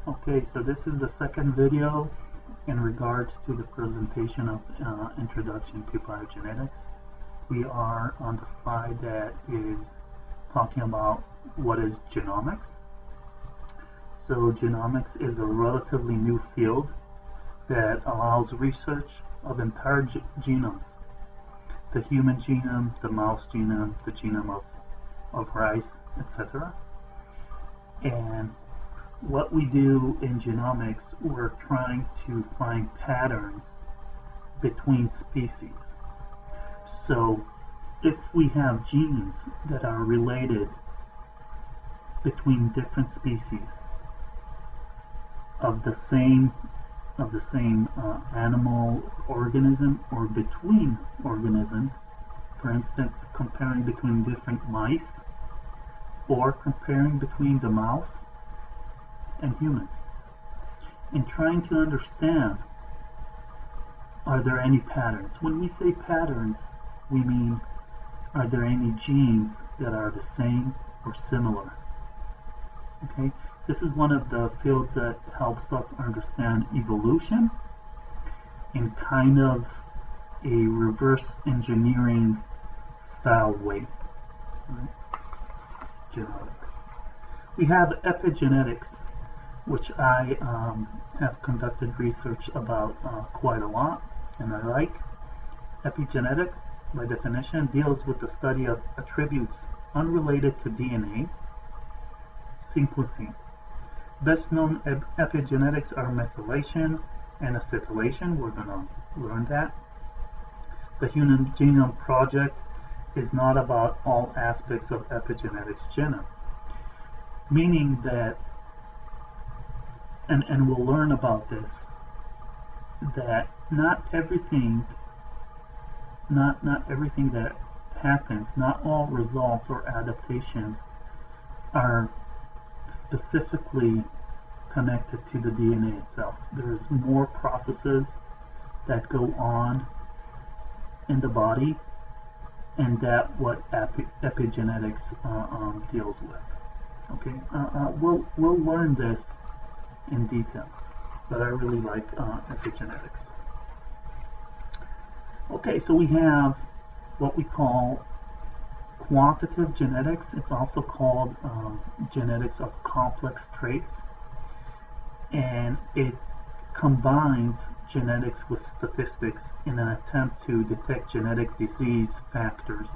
Okay, so this is the second video in regards to the presentation of Introduction to Biogenetics. We are on the slide that is talking about what is genomics. So genomics is a relatively new field that allows research of entire genomes. The human genome, the mouse genome, the genome of rice, etc. And what we do in genomics, we're trying to find patterns between species. So if we have genes that are related between different species of the same animal organism or between organisms, for instance comparing between different mice or comparing between the mouse and humans, and trying to understand, are there any patterns? When we say patterns, we mean, are there any genes that are the same or similar? Okay, this is one of the fields that helps us understand evolution in kind of a reverse engineering style way. Right? Genetics. We have epigenetics, which I have conducted research about quite a lot, and I like. Epigenetics, by definition, deals with the study of attributes unrelated to DNA sequencing. Best known epigenetics are methylation and acetylation. We're going to learn that. The Human Genome Project is not about all aspects of epigenetics genome, meaning that and we'll learn about this, that not everything that happens, not all results or adaptations are specifically connected to the DNA itself. There's more processes that go on in the body, and that what epigenetics deals with. Okay, we'll learn this in detail, but I really like epigenetics. Okay, so we have what we call quantitative genetics. It's also called genetics of complex traits, and it combines genetics with statistics in an attempt to detect genetic disease factors.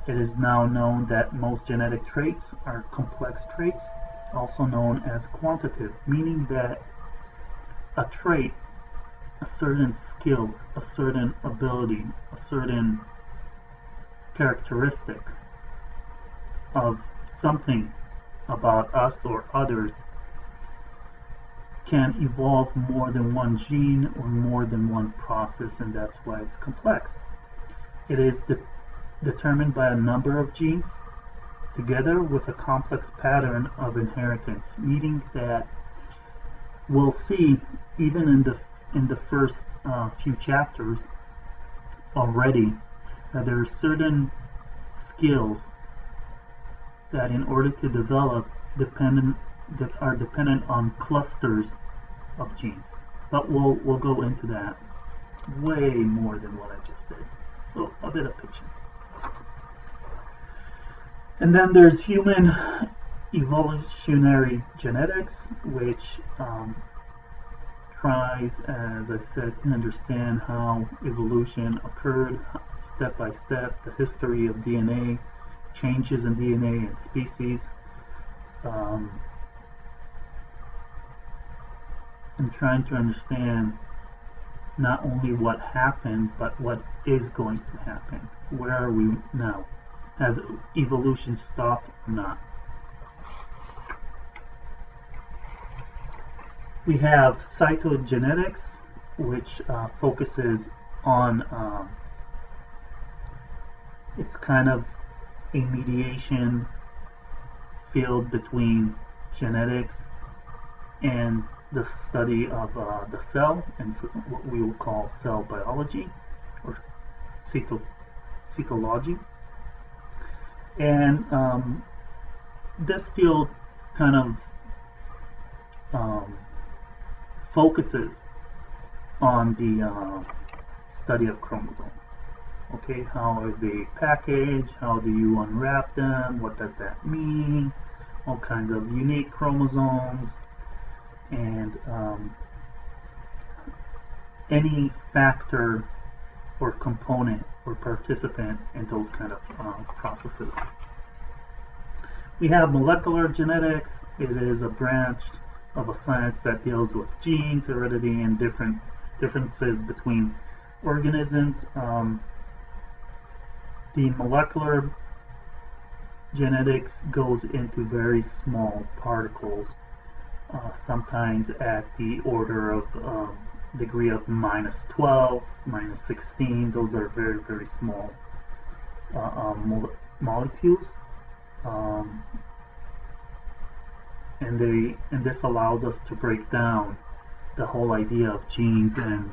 It is now known that most genetic traits are complex traits, also known as quantitative, meaning that a trait, a certain skill, a certain ability, a certain characteristic of something about us or others can evolve more than one gene or more than one process, and that's why it's complex. It is determined by a number of genes together with a complex pattern of inheritance, meaning that we'll see even in the first few chapters already that there are certain skills that in order to develop that are dependent on clusters of genes. But we'll go into that way more than what I just did. So a bit of patience. And then there's human evolutionary genetics, which tries, as I said, to understand how evolution occurred step by step, the history of DNA, changes in DNA and species, and trying to understand not only what happened, but what is going to happen. Where are we now? Has evolution stopped or not? We have cytogenetics, which focuses on, it's kind of a mediation field between genetics and the study of the cell, and what we will call cell biology or cytology. And this field kind of focuses on the study of chromosomes. Okay, how are they packaged? How do you unwrap them? What does that mean? All kinds of unique chromosomes, and any factor or component or participant in those kind of processes. We have molecular genetics. It is a branch of a science that deals with genes, heredity, and differences between organisms. The molecular genetics goes into very small particles, sometimes at the order of degree of -12, -16. Those are very, very small molecules, and this allows us to break down the whole idea of genes and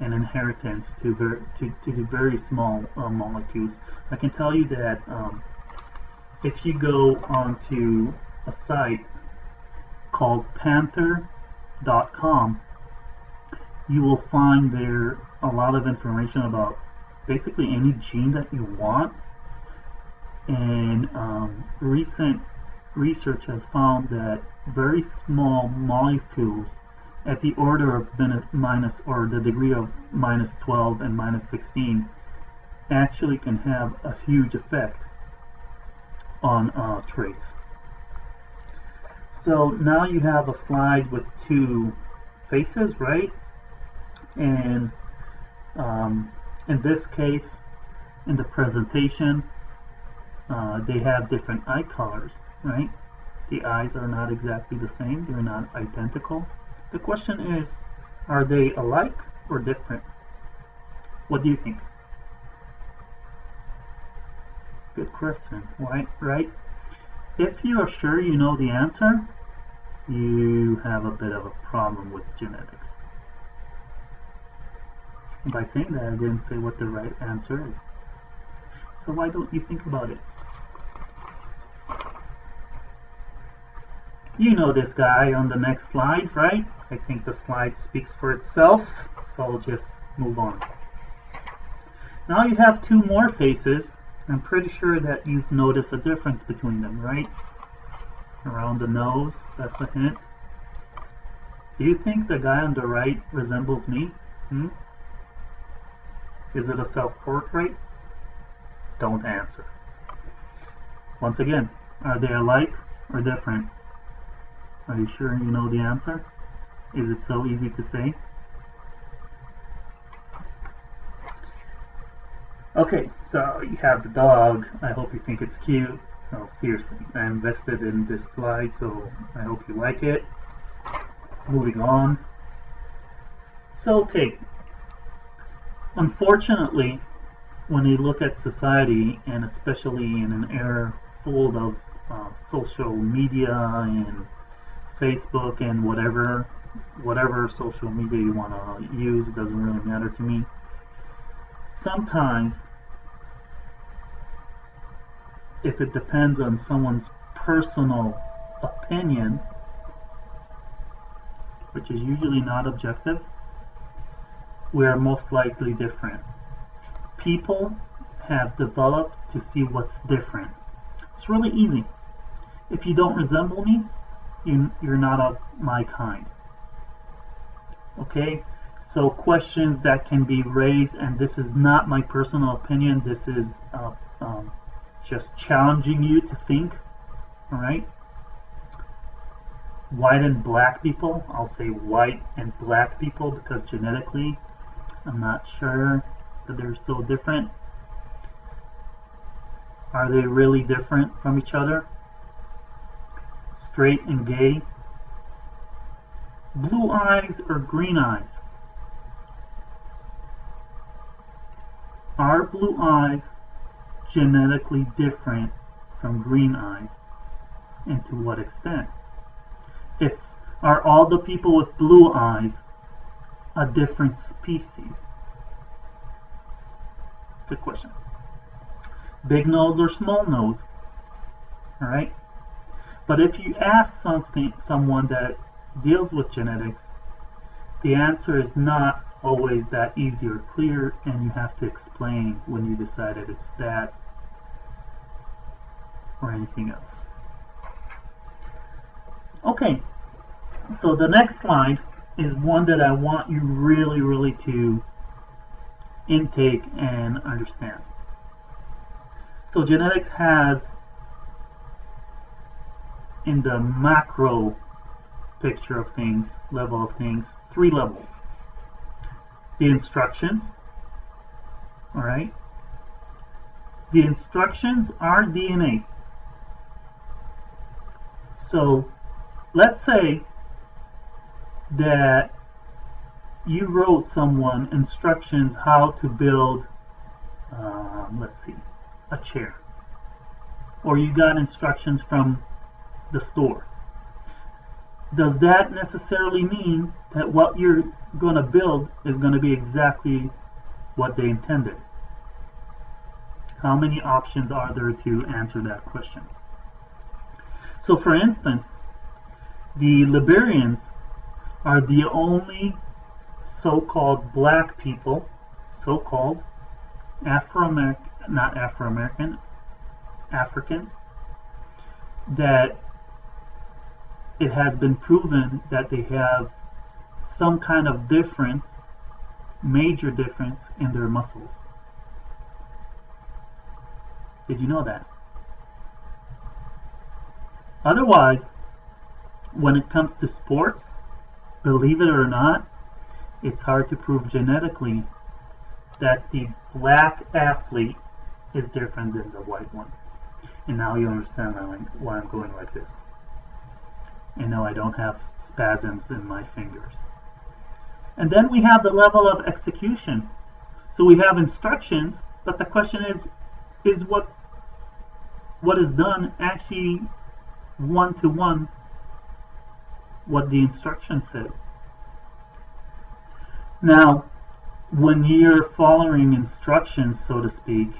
inheritance to the very small molecules. I can tell you that if you go onto a site called panther.com, you will find there a lot of information about basically any gene that you want. And recent research has found that very small molecules at the order of minus or the degree of -12 and -16 actually can have a huge effect on traits. So now you have a slide with two faces, right? And in this case, in the presentation, they have different eye colors, right? The eyes are not exactly the same. They're not identical. The question is, are they alike or different? What do you think? Good question, right? If you are sure you know the answer, you have a bit of a problem with genetics. And by saying that, I didn't say what the right answer is. So why don't you think about it? You know this guy on the next slide, right? I think the slide speaks for itself, so I'll just move on. Now you have two more faces. I'm pretty sure that you've noticed a difference between them, right? Around the nose, that's a hint. Do you think the guy on the right resembles me? Is it a self-portrait? Don't answer. Once again, are they alike or different? Are you sure you know the answer? Is it so easy to say? Okay, so you have the dog. I hope you think it's cute. Oh, seriously, I invested in this slide, so I hope you like it. Moving on. So, okay. Unfortunately, when you look at society, and especially in an era full of social media and Facebook and whatever social media you want to use, it doesn't really matter to me. Sometimes, if it depends on someone's personal opinion, which is usually not objective, we are most likely different. People have developed to see what's different. It's really easy. If you don't resemble me, you're not of my kind. Okay? So questions that can be raised, and this is not my personal opinion, this is just challenging you to think. Alright? White and black people, I'll say white and black people because genetically I'm not sure that they're so different. Are they really different from each other? Straight and gay? Blue eyes or green eyes? Are blue eyes genetically different from green eyes? And to what extent? Are all the people with blue eyes a different species? Good question. Big nose or small nose? Alright? But if you ask someone that deals with genetics, the answer is not always that easy or clear, and you have to explain when you decided it's that or anything else. Okay, so the next slide is one that I want you really to intake and understand. So genetics has, in the macro picture of things, level of things, 3 levels. The instructions, all right? The instructions are DNA. So let's say that you wrote someone instructions how to build, let's see, a chair. Or you got instructions from the store. Does that necessarily mean that what you're going to build is going to be exactly what they intended? How many options are there to answer that question? So for instance, the Liberians are the only so-called black people, so-called Afro-American, not Afro-American, Africans, that it has been proven that they have some kind of difference, major difference in their muscles. Did you know that? Otherwise, when it comes to sports, believe it or not, it's hard to prove genetically that the black athlete is different than the white one. And now you understand why I'm going like this. And no, I don't have spasms in my fingers. And then we have the level of execution. So we have instructions, but the question is what is done actually one-to-one what the instructions said? Now, when you're following instructions, so to speak,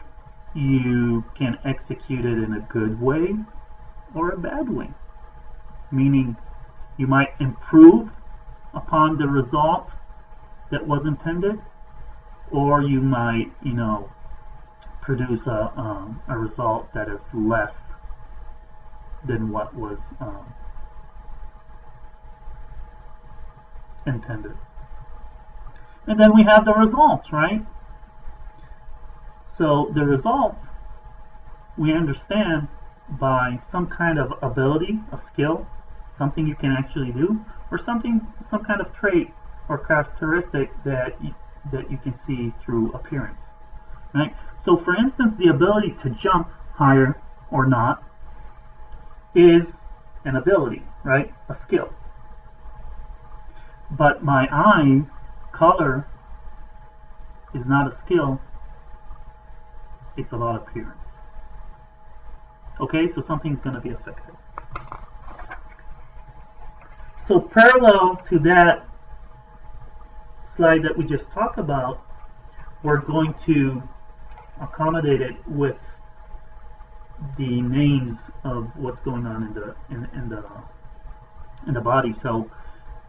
you can execute it in a good way or a bad way. Meaning, you might improve upon the result that was intended, or you might, produce a result that is less than what was intended. And then we have the results, right? So the results we understand by some kind of ability, a skill, something you can actually do, or some kind of trait or characteristic that you can see through appearance, right? So for instance, the ability to jump higher or not is an ability, right? A skill. But my eyes color is not a skill, it's about appearance. Okay, so something's going to be affected. So parallel to that slide that we just talked about, we're going to accommodate it with the names of what's going on in the body. So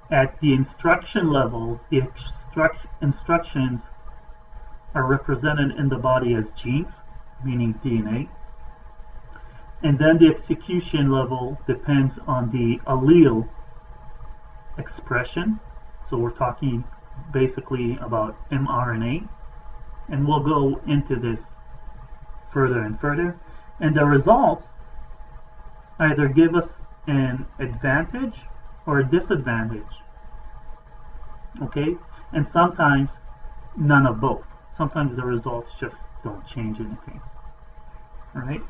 at the instruction levels, the instructions are represented in the body as genes, meaning DNA. And then the execution level depends on the allele expression. So we're talking basically about mRNA. And we'll go into this further and further. And the results either give us an advantage or a disadvantage. Okay? And sometimes none of both. Sometimes the results just don't change anything. Alright?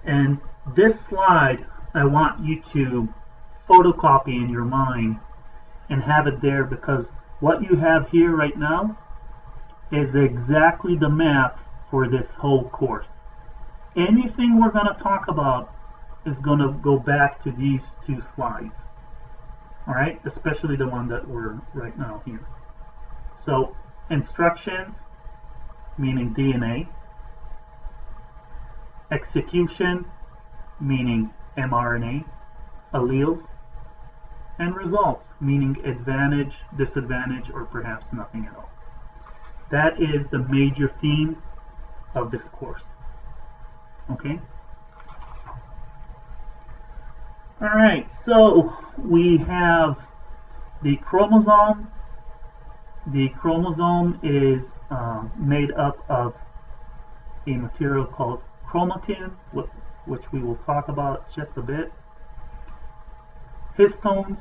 And this slide, I want you to photocopy in your mind and have it there, because what you have here right now is exactly the map for this whole course. Anything we're going to talk about is going to go back to these 2 slides. Alright? Especially the one that we're right now here. So, instructions, meaning DNA. Execution, meaning mRNA, alleles. and results, meaning advantage, disadvantage, or perhaps nothing at all. That is the major theme of this course. Okay? Alright, so we have the chromosome. The chromosome is made up of a material called chromatin, which we will talk about just a bit. Histones,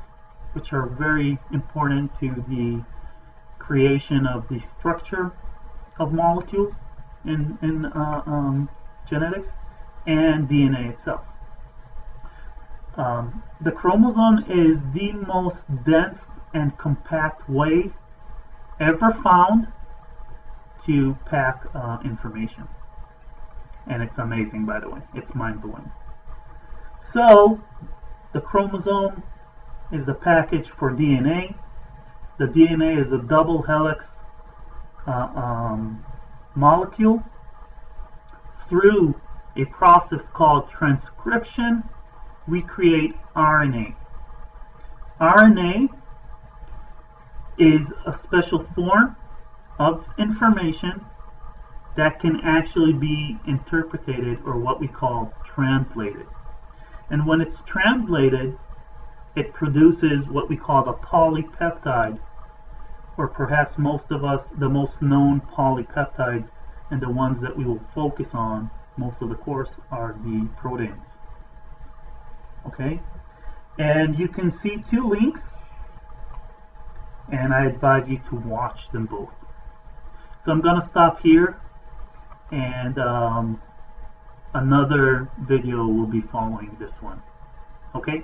which are very important to the creation of the structure of molecules in genetics, and DNA itself. The chromosome is the most dense and compact way ever found to pack information. And it's amazing, by the way. It's mind-blowing. So, the chromosome is the package for DNA. The DNA is a double helix molecule. Through a process called transcription, we create RNA. RNA is a special form of information that can actually be interpreted, or what we call translated. And when it's translated, it produces what we call the polypeptide, or perhaps most of us, the most known polypeptides, and the ones that we will focus on most of the course, are the proteins. Okay? And you can see two links, and I advise you to watch them both. So I'm going to stop here, and another video will be following this one. Okay?